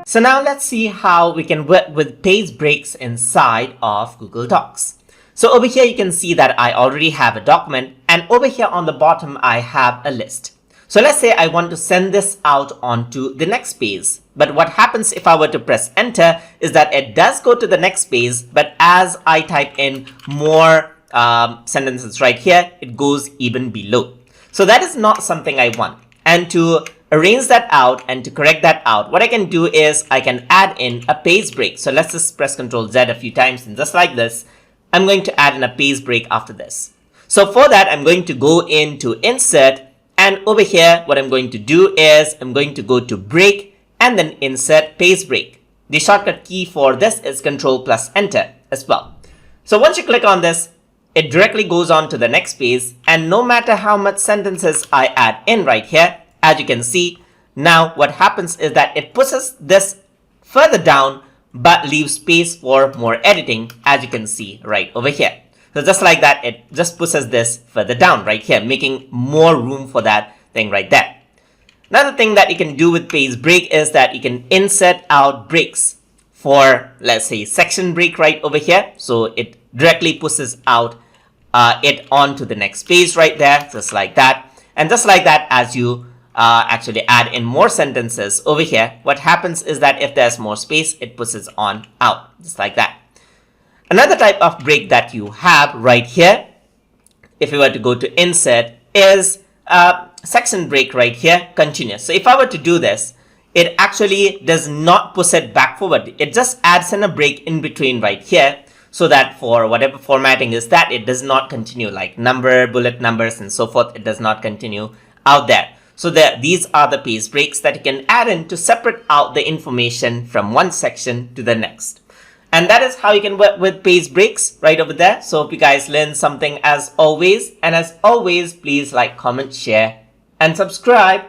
So now let's see how we can work with page breaks inside of Google Docs. So over here, you can see that I already have a document, and over here on the bottom, I have a list. So let's say I want to send this out onto the next page. But what happens if I were to press enter is that it does go to the next page, but as I type in more sentences right here, it goes even below. So that is not something I want. And to arrange that out and to correct that out, what I can do is I can add in a page break. So let's just press Ctrl Z a few times, and just like this, I'm going to add in a page break after this. So for that, I'm going to go into Insert, and over here, what I'm going to do is I'm going to go to Break and then Insert Page Break. The shortcut key for this is Ctrl plus Enter as well. So once you click on this, it directly goes on to the next page, and no matter how much sentences I add in right here, as you can see, now what happens is that it pushes this further down but leaves space for more editing, as you can see right over here. So just like that, it just pushes this further down right here, making more room for that thing right there. Another thing that you can do with page break is that you can insert out breaks for, let's say, section break right over here. So it directly pushes out it onto the next page right there, just like that. And just like that, as you actually add in more sentences over here, what happens is that if there's more space, it pushes on out, just like that. Another type of break that you have right here, if you were to go to Insert, is section break right here, continuous. So if I were to do this, it actually does not push it back forward. It just adds in a break in between right here, so that for whatever formatting is that, it does not continue, like number, bullet numbers, and so forth. It does not continue out there. So these are the page breaks that you can add in to separate out the information from one section to the next. And that is how you can work with page breaks right over there. So hope you guys learned something as always. And as always, please like, comment, share, and subscribe.